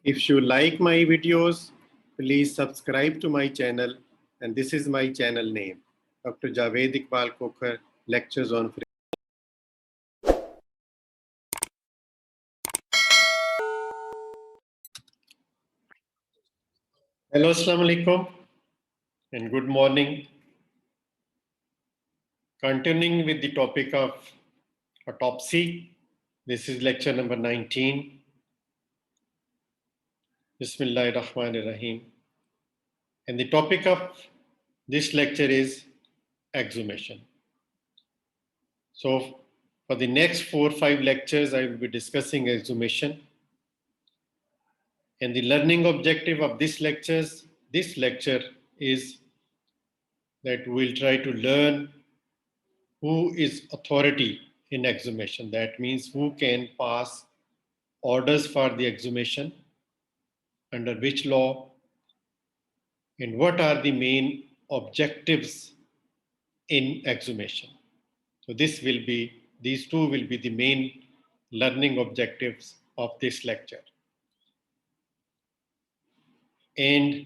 If you like my videos, please subscribe to my channel, and this is my channel name, Dr. Javed Iqbal Kokhar, Lectures on Free. Hello, Assalamu alaikum, and good morning. Continuing with the topic of autopsy, this is lecture number 19. Bismillahir Rahmanir Rahim. And the topic of this lecture is exhumation. So, for the next 4 or 5 lectures, I will be discussing exhumation. And the learning objective of this lecture is that we'll try to learn who is authority in exhumation. That means who can pass orders for the exhumation, under which law, and what are the main objectives in exhumation. So these two will be the main learning objectives of this lecture. And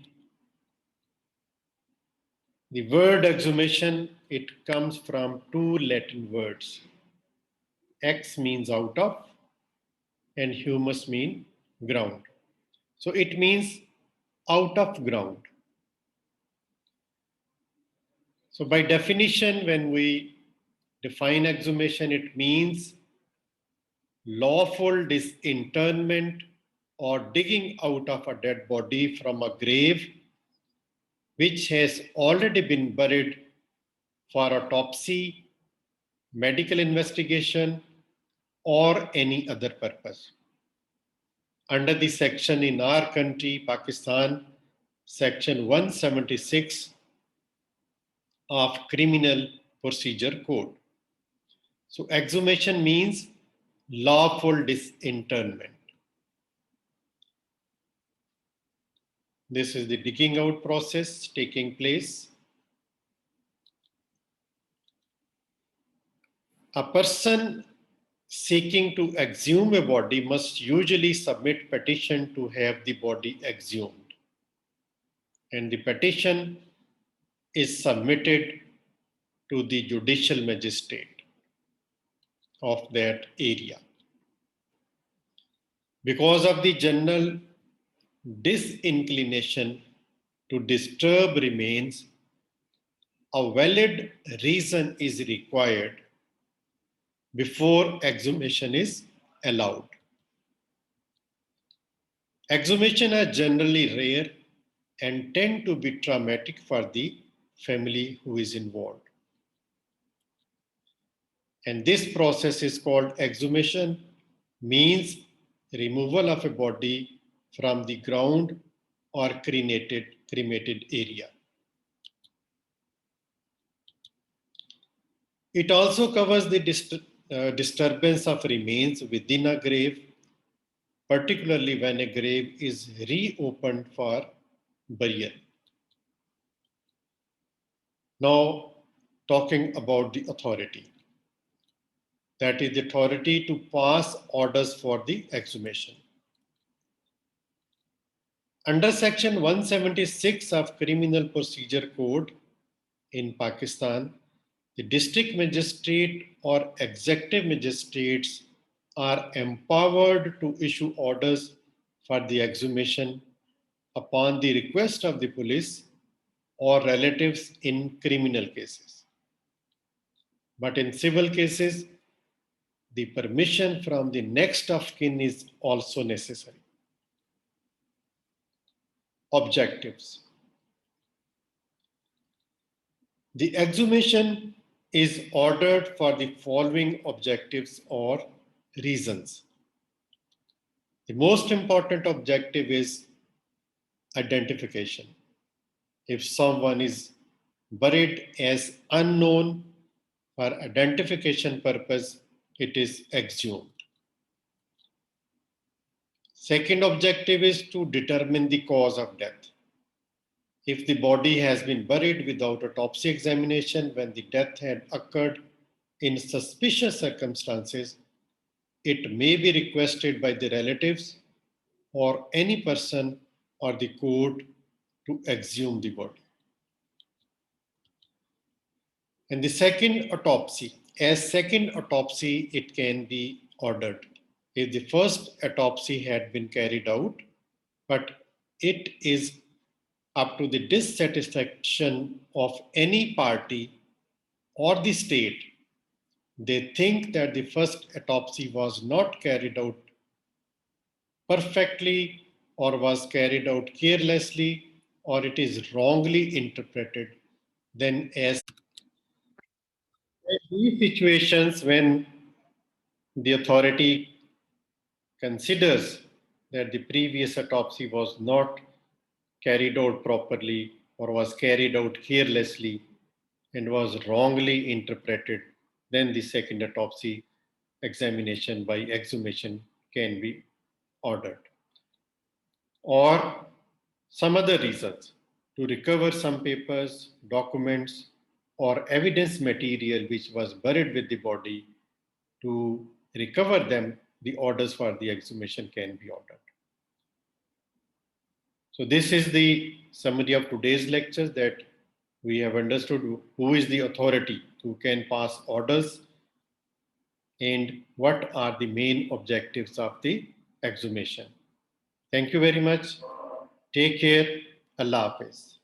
the word exhumation, it comes from two Latin words. Ex means out of, and humus mean ground. So it means out of ground. So by definition, when we define exhumation, it means lawful disinterment or digging out of a dead body from a grave which has already been buried for autopsy, medical investigation, or any other purpose. Under the section in our country, Pakistan, section 176 of Criminal Procedure Code. So exhumation means lawful disinterment. This is the digging out process taking place. A person seeking to exhume a body must usually submit petition to have the body exhumed. And the petition is submitted to the judicial magistrate of that area. Because of the general disinclination to disturb remains, a valid reason is required before exhumation is allowed. Exhumation are generally rare and tend to be traumatic for the family who is involved. And this process is called exhumation, means removal of a body from the ground or cremated area. It also covers the disturbance of remains within a grave, particularly when a grave is reopened for burial. Now, talking about the authority. That is the authority to pass orders for the exhumation. Under section 176 of Criminal Procedure Code in Pakistan, the district magistrate or executive magistrates are empowered to issue orders for the exhumation upon the request of the police or relatives in criminal cases. But in civil cases, the permission from the next of kin is also necessary. Objectives. The exhumation is ordered for the following objectives or reasons. The most important objective is identification. If someone is buried as unknown, for identification purpose, it is exhumed. Second objective is to determine the cause of death. If the body has been buried without autopsy examination when the death had occurred in suspicious circumstances, it may be requested by the relatives or any person or the court to exhume the body. And the second autopsy, as second autopsy, it can be ordered. If the first autopsy had been carried out, but it is up to the dissatisfaction of any party or the state, they think that the first autopsy was not carried out perfectly or was carried out carelessly or it is wrongly interpreted, then as these situations when the authority considers that the previous autopsy was not carried out properly or was carried out carelessly and was wrongly interpreted, then the second autopsy examination by exhumation can be ordered. Or some other reasons to recover some papers, documents, or evidence material which was buried with the body, to recover them, the orders for the exhumation can be ordered. So this is the summary of today's lecture, that we have understood who is the authority who can pass orders and what are the main objectives of the exhumation. Thank you very much. Take care. Allah Hafiz.